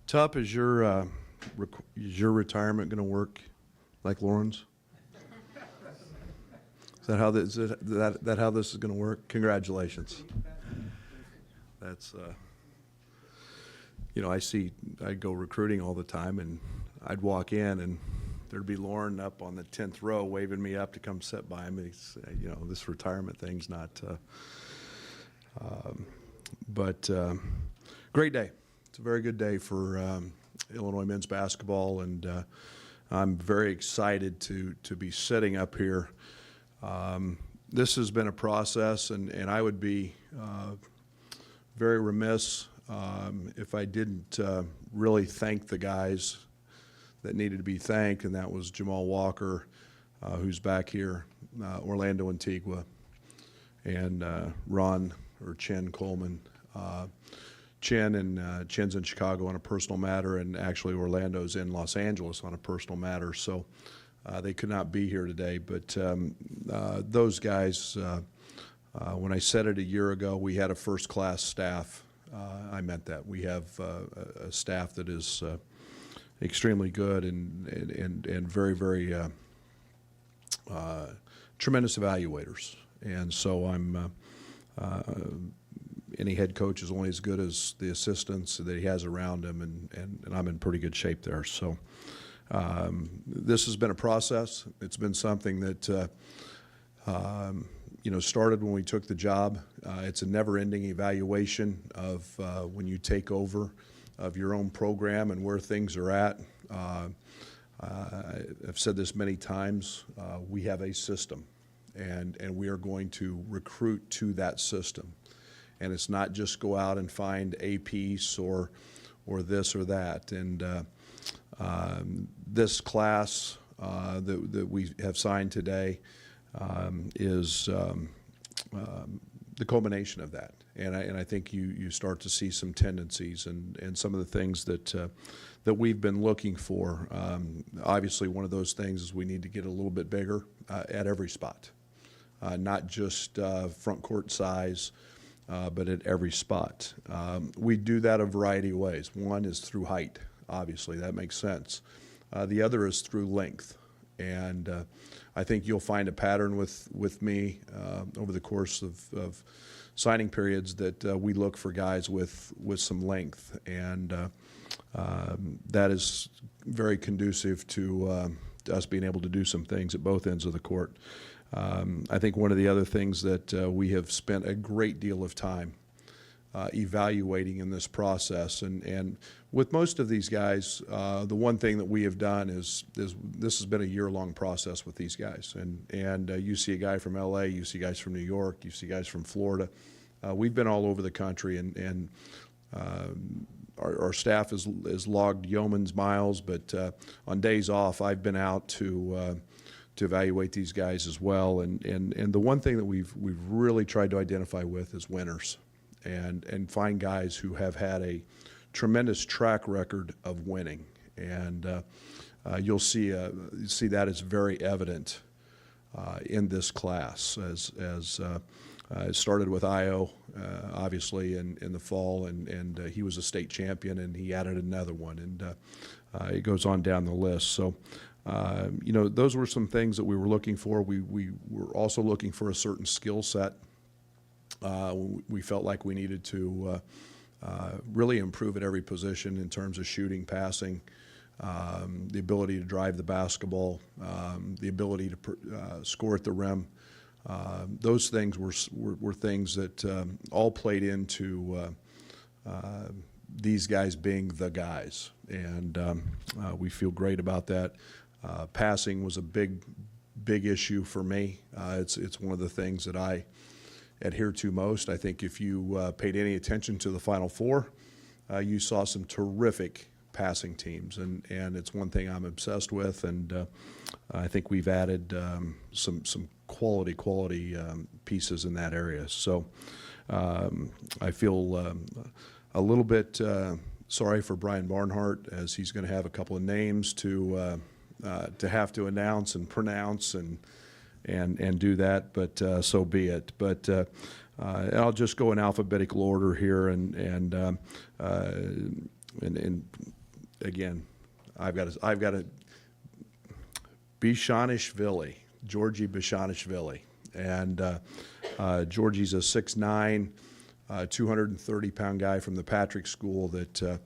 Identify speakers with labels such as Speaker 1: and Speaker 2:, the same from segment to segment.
Speaker 1: Tup, is your retirement going to work like Lauren's? Is that how this, how this is going to work? Congratulations. That's you know, I go recruiting all the time, and I'd walk in and there'd be Lauren up on the 10th row waving me up to come sit by him. He's, you know, this retirement thing's not. But great day. It's a very good day for Illinois men's basketball, and I'm very excited to be sitting up here. This has been a process, and I would be very remiss if I didn't really thank the guys that needed to be thanked, and that was Jamal Walker, who's back here, Orlando Antigua, and Ron or Chen Coleman. Chen's in Chicago on a personal matter, and actually Orlando's in Los Angeles on a personal matter, so they could not be here today. But those guys, when I said it a year ago, we had a first-class staff. I meant that. We have a staff that is extremely good and very, very tremendous evaluators. And so any head coach is only as good as the assistants that he has around him, and I'm in pretty good shape there. So this has been a process. It's been something that you know, started when we took the job. It's a never-ending evaluation of when you take over of your own program and where things are at. I've said this many times. We have a system, and we are going to recruit to that system. And it's not just go out and find a piece or this or that. And this class that we have signed today is the culmination of that. And I think you start to see some tendencies and some of the things that we've been looking for. Obviously, one of those things is we need to get a little bit bigger at every spot, not just front court size, but at every spot. We do that a variety of ways. One is through height, obviously, that makes sense. The other is through length. And I think you'll find a pattern with me over the course of signing periods that we look for guys with some length, and that is very conducive to us being able to do some things at both ends of the court. I think one of the other things that we have spent a great deal of time evaluating in this process, and with most of these guys, the one thing that we have done is this has been a year-long process with these guys, and you see a guy from LA, you see guys from New York, you see guys from Florida. We've been all over the country, and our staff has logged yeoman's miles, but on days off, I've been out to evaluate these guys as well. And the one thing that we've really tried to identify with is winners, and find guys who have had a tremendous track record of winning. And you'll see that is very evident in this class. As it started with Io, obviously, in the fall, and he was a state champion, and he added another one, and it goes on down the list. So, you know, those were some things that we were looking for. We were also looking for a certain skill set. We felt like we needed to really improve at every position in terms of shooting, passing, the ability to drive the basketball, the ability to score at the rim. Those things were things that all played into these guys being the guys, and we feel great about that. Passing was a big issue for me. It's one of the things that I adhere to most. I think if you paid any attention to the Final Four, you saw some terrific passing teams, and it's one thing I'm obsessed with, and I think we've added some quality pieces in that area. So I feel a little bit sorry for Brian Barnhart, as he's going to have a couple of names to have to announce and pronounce and do that, but so be it. But and I'll just go in alphabetical order here, and again, I've got to Bishanishvili, Georgie Bishanishvili, and Georgie's a 6'9", 230-pound guy from the Patrick School that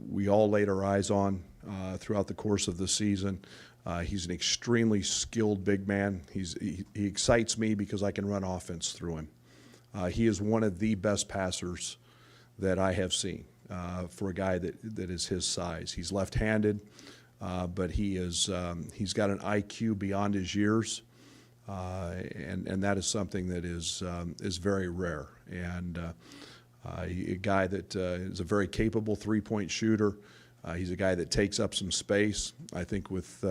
Speaker 1: we all laid our eyes on throughout the course of the season. He's an extremely skilled big man. He excites me because I can run offense through him. He is one of the best passers that I have seen for a guy that is his size. He's left-handed, but he's got an IQ beyond his years, and that is something that is very rare. And a guy that is a very capable three-point shooter. He's a guy that takes up some space. I think with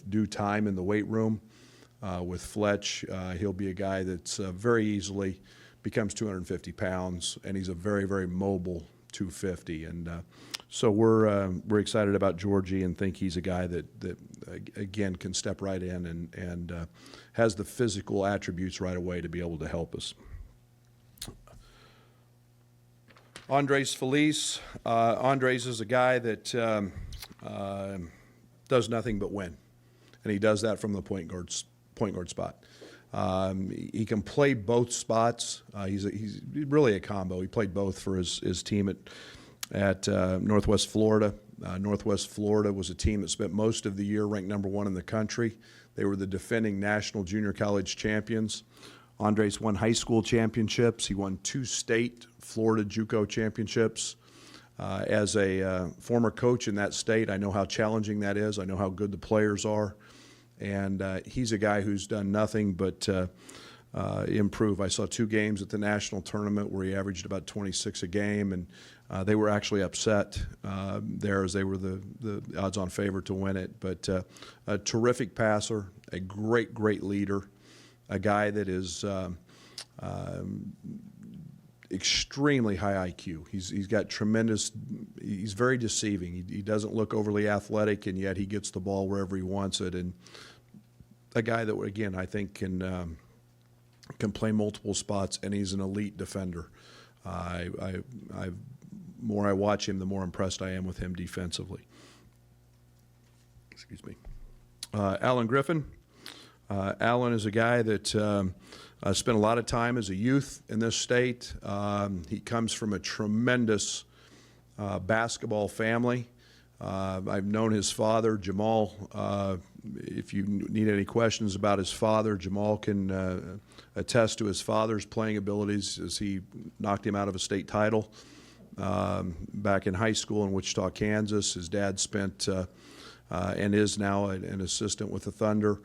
Speaker 1: due time in the weight room, with Fletch, he'll be a guy that's very easily becomes 250 pounds, and he's a very, very mobile 250. And so we're excited about Georgie and think he's a guy that again can step right in and has the physical attributes right away to be able to help us. Andres Feliz. Andres is a guy that does nothing but win, and he does that from the point guard spot. He can play both spots. He's really a combo. He played both for his team at Northwest Florida. Northwest Florida was a team that spent most of the year ranked #1 in the country. They were the defending national junior college champions. Andres won high school championships. He won 2 state Florida JUCO championships. As a former coach in that state, I know how challenging that is. I know how good the players are. And he's a guy who's done nothing but improve. I saw 2 games at the national tournament where he averaged about 26 a game, and they were actually upset there as they were the odds-on favorite to win it. But a terrific passer, a great leader. A guy that is extremely high IQ. He's got tremendous. He's very deceiving. He doesn't look overly athletic, and yet he gets the ball wherever he wants it. And a guy that, again, I think can play multiple spots, and he's an elite defender. More I watch him, the more impressed I am with him defensively. Excuse me. Alan Griffin. Alan is a guy that spent a lot of time as a youth in this state. He comes from a tremendous basketball family. I've known his father, Jamal. If you need any questions about his father, Jamal can attest to his father's playing abilities as he knocked him out of a state title back in high school in Wichita, Kansas. His dad spent and is now an assistant with the Thunder.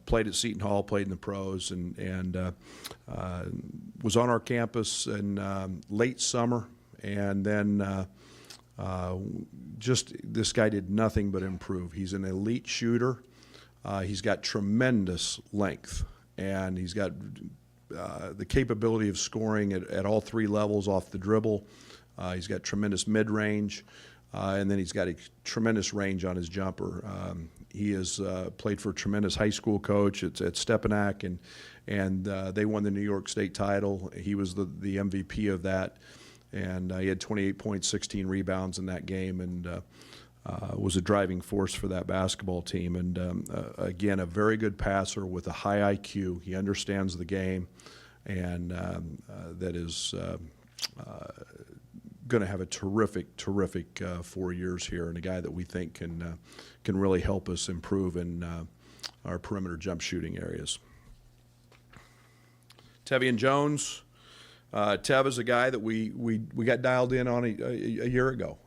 Speaker 1: Played at Seton Hall, played in the pros, and was on our campus in late summer. And then just this guy did nothing but improve. He's an elite shooter. He's got tremendous length, and he's got the capability of scoring at all 3 levels off the dribble. He's got tremendous mid-range. And then he's got a tremendous range on his jumper. He has played for a tremendous high school coach at Stepanak, and they won the New York State title. He was the MVP of that, and he had 28 points, 16 rebounds in that game, and was a driving force for that basketball team. And again, a very good passer with a high IQ. He understands the game, and that is going to have a terrific 4 years here, and a guy that we think can really help us improve in our perimeter jump shooting areas. Tevian Jones. Tev is a guy that we got dialed in on a year ago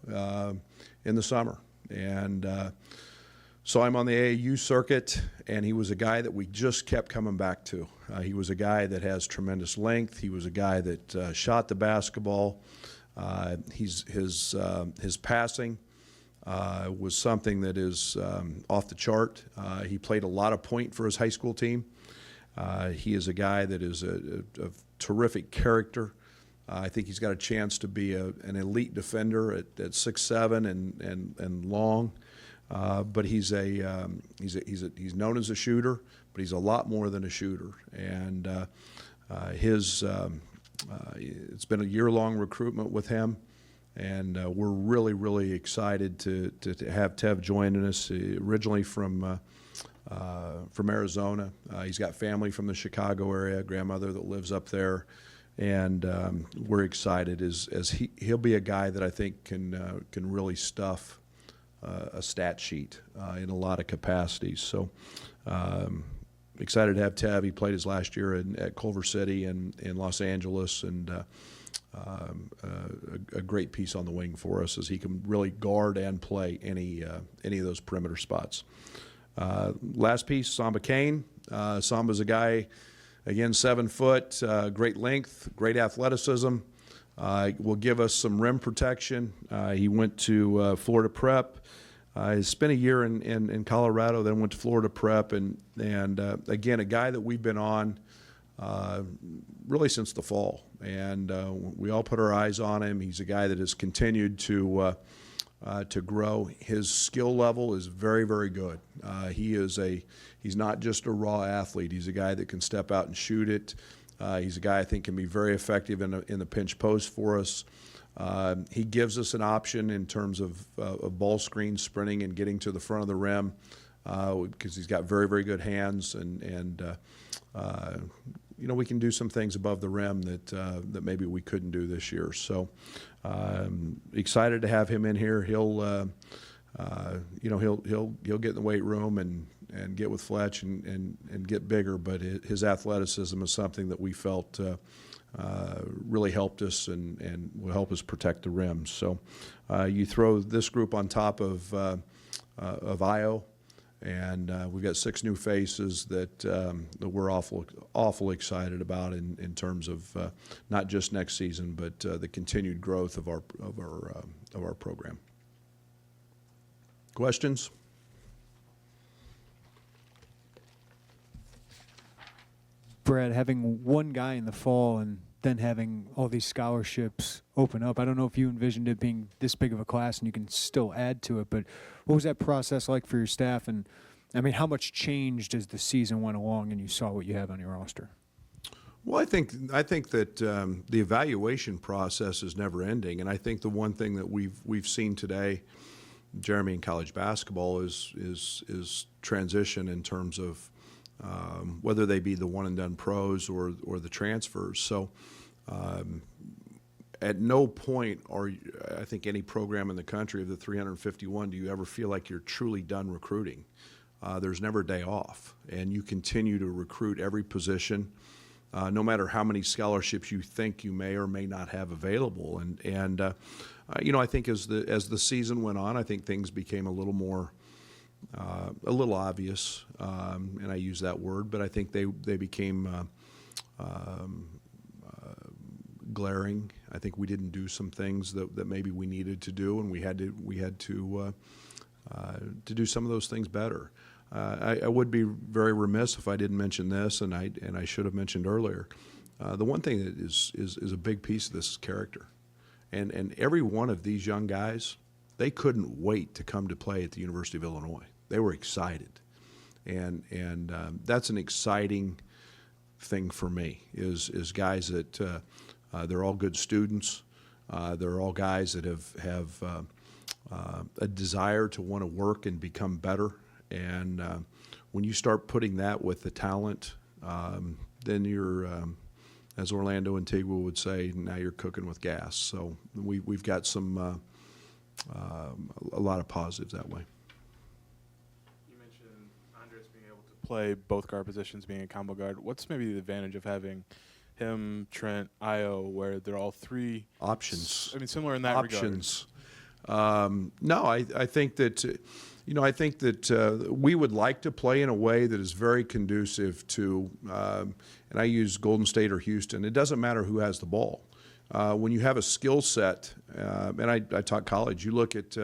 Speaker 1: in the summer, and saw him on the AAU circuit, and he was a guy that we just kept coming back to. He was a guy that has tremendous length. He was a guy that shot the basketball. His passing was something that is off the chart. He played a lot of point for his high school team. He is a guy that is a terrific character. I think he's got a chance to be an elite defender at 6'7" and long. But he's known as a shooter, but he's a lot more than a shooter. And it's been a year-long recruitment with him, and we're really, really excited to have Tev joining us. Originally from Arizona, he's got family from the Chicago area, grandmother that lives up there, and we're excited as he'll be a guy that I think can really stuff a stat sheet in a lot of capacities. So excited to have Tev. He played his last year at Culver City and in Los Angeles, and a great piece on the wing for us as he can really guard and play any of those perimeter spots. Last piece, Samba Kane. Samba's a guy, again, 7 foot, great length, great athleticism. Will give us some rim protection. He went to Florida Prep. He spent a year in Colorado, then went to Florida Prep, and again, a guy that we've been on really since the fall, and we all put our eyes on him. He's a guy that has continued to grow. His skill level is very, very good. He's not just a raw athlete. He's a guy that can step out and shoot it. He's a guy I think can be very effective in the pinch post for us. He gives us an option in terms of ball screen, sprinting, and getting to the front of the rim because he's got very, very good hands, and we can do some things above the rim that maybe we couldn't do this year. So excited to have him in here. He'll get in the weight room and get with Fletch and get bigger, but his athleticism is something that we felt really helped us and will help us protect the rim. So you throw this group on top of Io, and we've got 6 new faces that we're awful excited about in terms of not just next season, but the continued growth of our program. Questions?
Speaker 2: Brad, having one guy in the fall and then having all these scholarships open up, I don't know if you envisioned it being this big of a class and you can still add to it, but what was that process like for your staff? And, I mean, how much changed as the season went along and you saw what you have on your roster?
Speaker 1: Well, I think that the evaluation process is never ending, and I think the one thing that we've seen today, Jeremy, in college basketball is transition in terms of whether they be the one-and-done pros or the transfers. So at no point I think any program in the country of the 351 do you ever feel like you're truly done recruiting. There's never a day off, and you continue to recruit every position, no matter how many scholarships you think you may or may not have available. And I think as the season went on, I think things became a little more a little obvious, and I use that word, but I think they became glaring. I think we didn't do some things that maybe we needed to do, and we had to do some of those things better. I would be very remiss if I didn't mention this, and I should have mentioned earlier. The one thing that is a big piece of this is character, and every one of these young guys, they couldn't wait to come to play at the University of Illinois. They were excited, and that's an exciting thing for me. Is guys that they're all good students. They're all guys that have a desire to want to work and become better. And when you start putting that with the talent, then you're, as Orlando Antigua would say, now you're cooking with gas. So we've got some a lot of positives that way.
Speaker 3: You mentioned Andres being able to play both guard positions, being a combo guard. What's maybe the advantage of having him, Trent, Io, where they're all 3
Speaker 1: options?
Speaker 3: I mean, similar in that
Speaker 1: options. No, I think that. I think that we would like to play in a way that is very conducive to, and I use Golden State or Houston. It doesn't matter who has the ball. When you have a skill set, and I taught college, you look at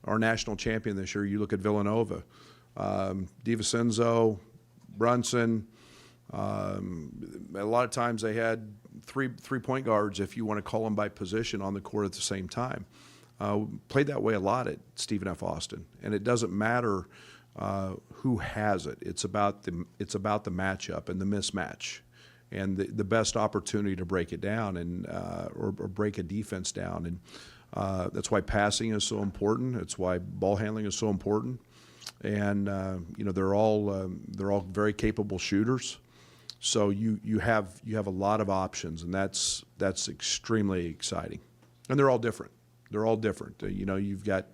Speaker 1: our national champion this year, you look at Villanova, DiVincenzo, Brunson. A lot of times they had three point guards, if you want to call them by position, on the court at the same time. Played that way a lot at Stephen F. Austin, and it doesn't matter who has it. It's about the matchup and the mismatch, and the best opportunity to break it down and or break a defense down. And that's why passing is so important. It's why ball handling is so important. And they're all very capable shooters. So you have a lot of options, and that's extremely exciting. And they're all different. They're all different. You've got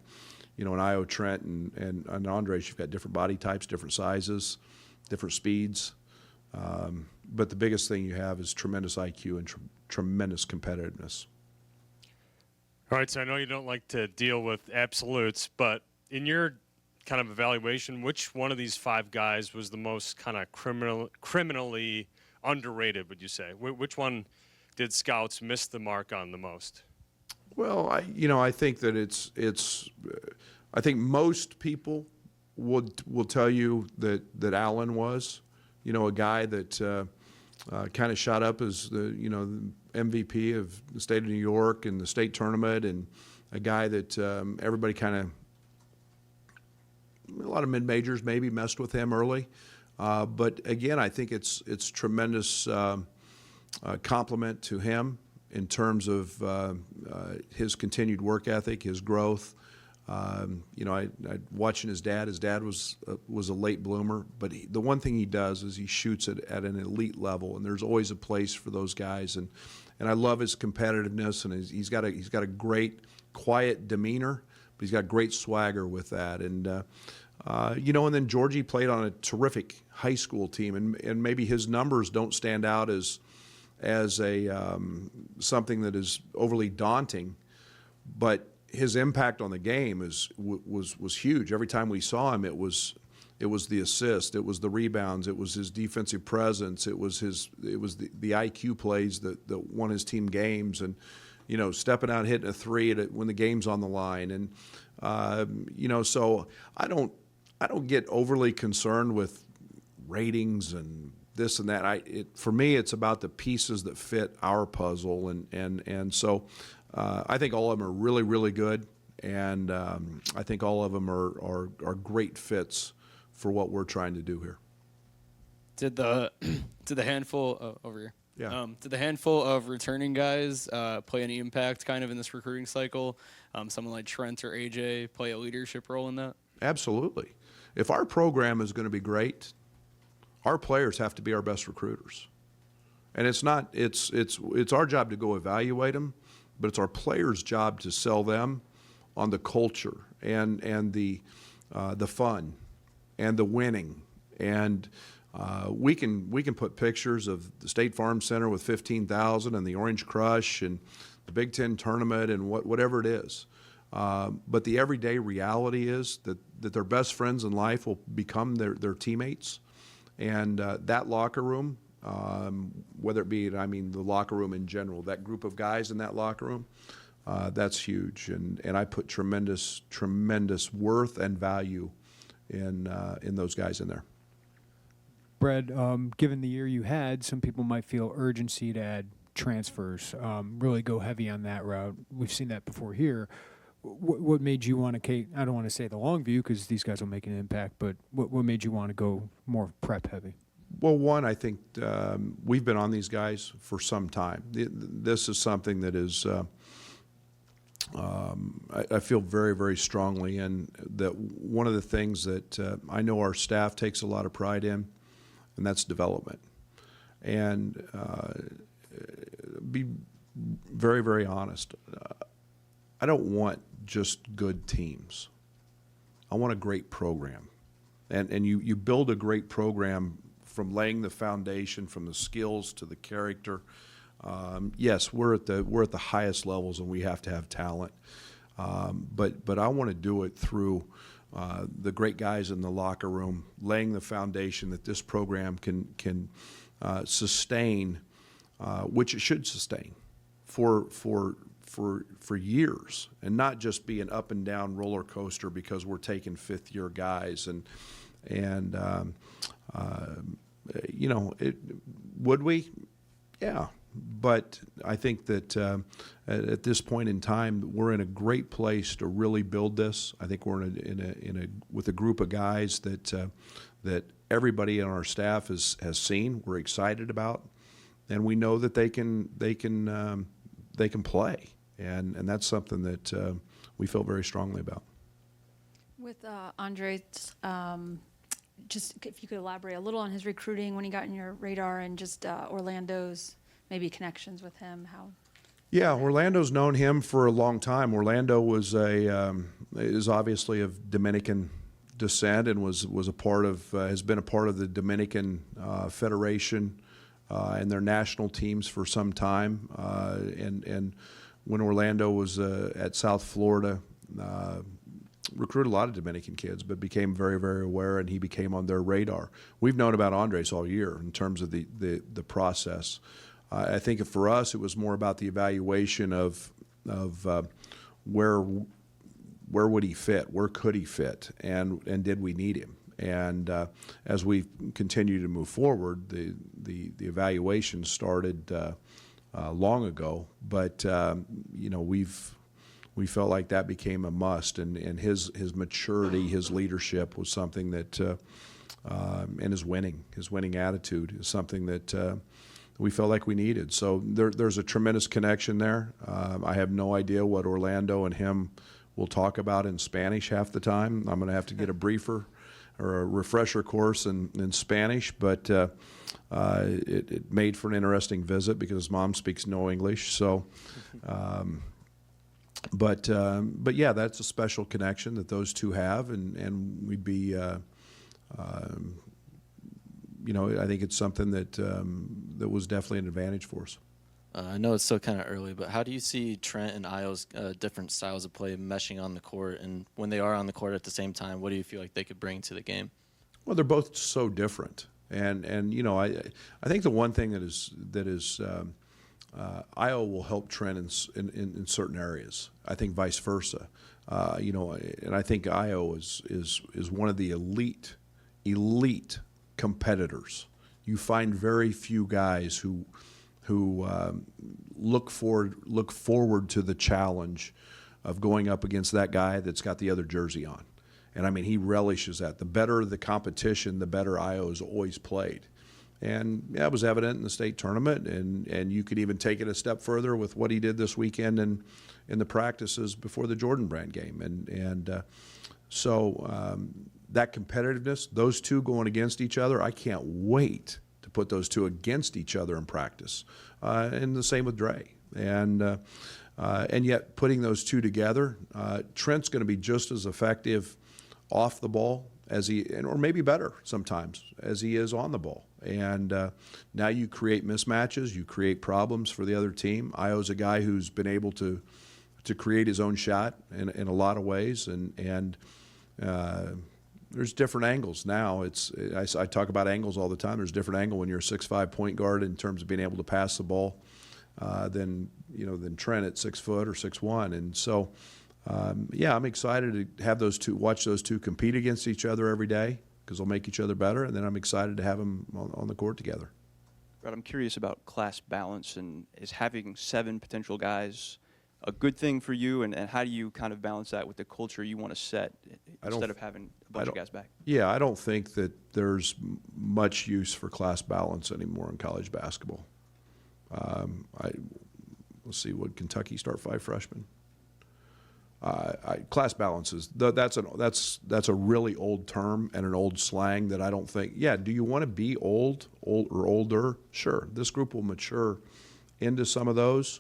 Speaker 1: an Io, Trent, and Andres. You've got different body types, different sizes, different speeds. But the biggest thing you have is tremendous IQ and tremendous competitiveness.
Speaker 4: All right, so I know you don't like to deal with absolutes, but in your kind of evaluation, which one of these 5 guys was the most kind of criminally underrated, would you say? Which one did scouts miss the mark on the most?
Speaker 1: Well, I think that I think most people will tell you that Allen was, a guy that kind of shot up as the MVP of the state of New York and the state tournament, and a guy that everybody kind of, a lot of mid-majors maybe messed with him early. But again, I think it's tremendous compliment to him in terms of his continued work ethic, his growth. I watching his dad. His dad was a late bloomer, but the one thing he does is he shoots it at an elite level, and there's always a place for those guys. And I love his competitiveness, and he's got a great quiet demeanor, but he's got great swagger with that. And and then Georgie played on a terrific high school team, and maybe his numbers don't stand out as a something that is overly daunting, but his impact on the game was huge. Every time we saw him, it was the assist, it was the rebounds, it was his defensive presence, it was the IQ plays that won his team games, and stepping out, hitting a three when the game's on the line, and so I don't get overly concerned with ratings and this and that. For me, it's about the pieces that fit our puzzle, and so I think all of them are really, really good, and I think all of them are great fits for what we're trying to do here.
Speaker 5: Did the handful over here?
Speaker 1: Yeah.
Speaker 5: Did the handful of returning guys play any impact kind of in this recruiting cycle? Someone like Trent or AJ play a leadership role in that?
Speaker 1: Absolutely. If our program is going to be great, our players have to be our best recruiters. And it's our job to go evaluate them, but it's our players' job to sell them on the culture and the fun and the winning. And we can put pictures of the State Farm Center with 15,000 and the Orange Crush and the Big Ten tournament and whatever it is. But the everyday reality is that their best friends in life will become their teammates. And that locker room, whether it be, the locker room in general, that group of guys in that locker room, that's huge. And I put tremendous worth and value in those guys in there.
Speaker 2: Brad, given the year you had, some people might feel urgency to add transfers, really go heavy on that route. We've seen that before here. What made you want to, I don't want to say the long view because these guys will make an impact, but what made you want to go more prep heavy?
Speaker 1: Well, one, I think we've been on these guys for some time. This is something that is, I feel very, very strongly in, that one of the things that I know our staff takes a lot of pride in, and that's development. And be very, very honest, I don't want just good teams. I want a great program. And you build a great program from laying the foundation, from the skills to the character. Yes, we're at the highest levels, and we have to have talent. But I want to do it through the great guys in the locker room, laying the foundation that this program can sustain, which it should sustain for years, and not just be an up and down roller coaster because we're taking fifth-year guys would we? Yeah, but I think that at this point in time, we're in a great place to really build this. I think we're with a group of guys that everybody on our staff has seen. We're excited about, and we know that they can play, and that's something that we feel very strongly about.
Speaker 6: With Andres, just if you could elaborate a little on his recruiting when he got in your radar, and just Orlando's maybe connections with him. How?
Speaker 1: Yeah, Orlando's known him for a long time. Orlando is obviously of Dominican descent and was a part of has been a part of the Dominican Federation and their national teams for some time. And when Orlando was at South Florida, recruited a lot of Dominican kids, but became very, very aware, and he became on their radar. We've known about Andres all year in terms of the process. I think for us, it was more about the evaluation of where would he fit, where could he fit, and did we need him? And as we continue to move forward, the evaluation started long ago, but we felt like that became a must, and his maturity, his leadership was something that, and his winning attitude is something that we felt like we needed. So there's a tremendous connection there. I have no idea what Orlando and him will talk about in Spanish half the time. I'm going to have to get a briefer or a refresher course in Spanish, but it made for an interesting visit because his mom speaks no English. So, but yeah, that's a special connection that those two have, and we'd be, I think it's something that that was definitely an advantage for us.
Speaker 7: I know it's still kind of early, but how do you see Trent and Io's different styles of play meshing on the court? And when they are on the court at the same time, what do you feel like they could bring to the game?
Speaker 1: Well, they're both so different, and I think the one thing that is Io will help Trent in certain areas. I think vice versa, and I think Io is one of the elite competitors. You find very few guys who look forward to the challenge of going up against that guy that's got the other jersey on. And I mean, he relishes that. The better the competition, the better Io's always played. And that was evident in the state tournament, and you could even take it a step further with what he did this weekend in the practices before the Jordan Brand game. So that competitiveness, those two going against each other, I can't wait to put those two against each other in practice. And the same with Dre. And yet putting those two together, Trent's going to be just as effective off the ball or maybe better sometimes as he is on the ball. And now you create mismatches, you create problems for the other team. Io's a guy who's been able to create his own shot in a lot of ways, and there's different angles now. I talk about angles all the time. There's a different angle when you're a 6'5" point guard in terms of being able to pass the ball than Trent at 6 foot or 6'1", and so. Yeah, I'm excited to have watch those two compete against each other every day because they'll make each other better, and then I'm excited to have them on the court together.
Speaker 8: Brad, I'm curious about class balance, and is having 7 potential guys a good thing for you, and how do you kind of balance that with the culture you want to set instead of having a bunch of guys back?
Speaker 1: Yeah, I don't think that there's much use for class balance anymore in college basketball. Let's see, would Kentucky start 5 freshmen? Class balances, that's a really old term and an old slang that I don't think. Yeah, do you want to be old or older? Sure, this group will mature into some of those,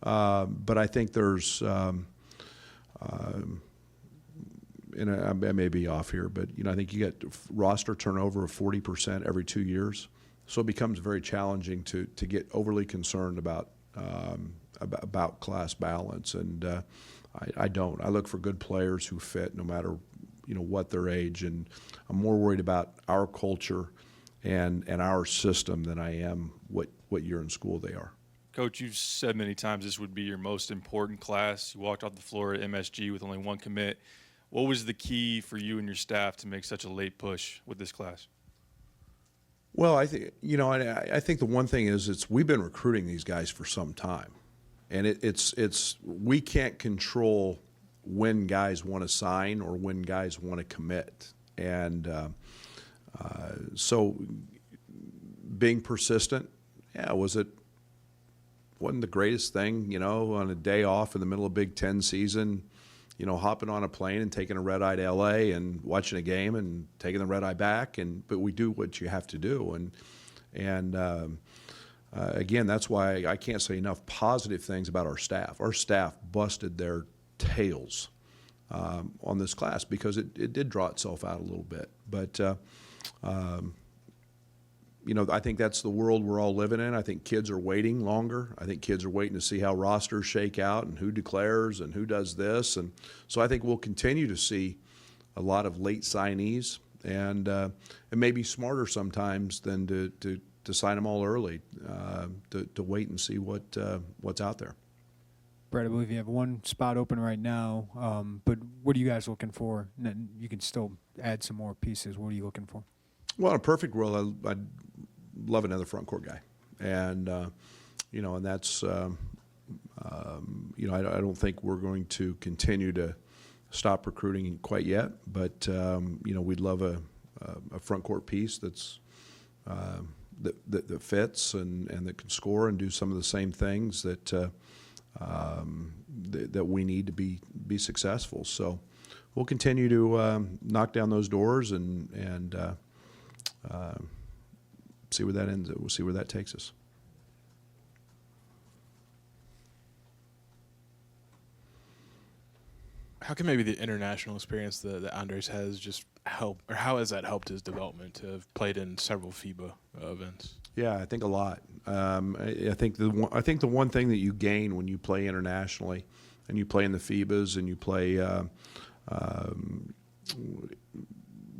Speaker 1: but I think there's, and I may be off here, but I think you get roster turnover of 40% every 2 years, so it becomes very challenging to get overly concerned about class balance, and I don't. I look for good players who fit no matter what their age, and I'm more worried about our culture and our system than I am what year in school they are.
Speaker 9: Coach, you've said many times this would be your most important class. You walked off the floor at MSG with only 1 commit. What was the key for you and your staff to make such a late push with this class?
Speaker 1: Well, I think I think the one thing is we've been recruiting these guys for some time, and it's we can't control when guys want to sign or when guys want to commit, and so being persistent, yeah, wasn't the greatest thing, on a day off in the middle of Big Ten season, hopping on a plane and taking a red eye to L.A. and watching a game and taking the red eye back, but we do what you have to do, and again, that's why I can't say enough positive things about our staff. Our staff busted their tails on this class because it did draw itself out a little bit, but I think that's the world we're all living in. I think kids are waiting longer. I think kids are waiting to see how rosters shake out and who declares and who does this. And so I think we'll continue to see a lot of late signees, and it may be smarter sometimes than to sign them all early, to wait and see what's out there.
Speaker 2: Brad, I believe you have one spot open right now, but what are you guys looking for? And then you can still add some more pieces. What are you looking for?
Speaker 1: Well, in a perfect world, I'd love another front court guy, and and that's I don't think we're going to continue to stop recruiting quite yet, but we'd love a front court piece that's that fits and that can score and do some of the same things that that we need to be successful. So we'll continue to knock down those doors and see where that ends. We'll see where that takes us.
Speaker 3: How can maybe the international experience that Andres has just help, or how has that helped his development to have played in several FIBA events?
Speaker 1: Yeah, I think a lot. I think the one thing that you gain when you play internationally, and you play in the FIBAs, and you play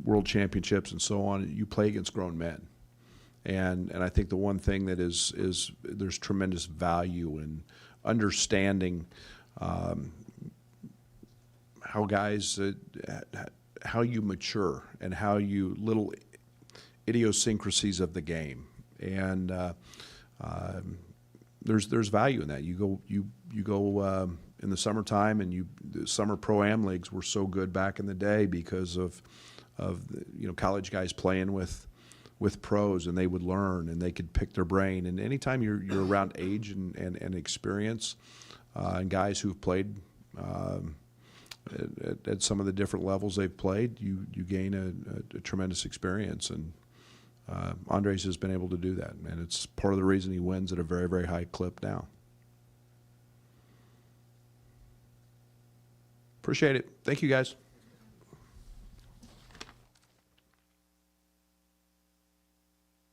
Speaker 1: world championships and so on, you play against grown men, and I think the one thing that is there's tremendous value in understanding how guys how you mature and how you little idiosyncrasies of the game, and there's value in that. You go in the summertime, and the summer pro-am leagues were so good back in the day because of college guys playing with pros, and they would learn and they could pick their brain. And anytime you're around age and experience, and guys who've played at some of the different levels they've played, you gain a tremendous experience. And Andres has been able to do that, and it's part of the reason he wins at a very, very high clip now. Appreciate it. Thank you, guys.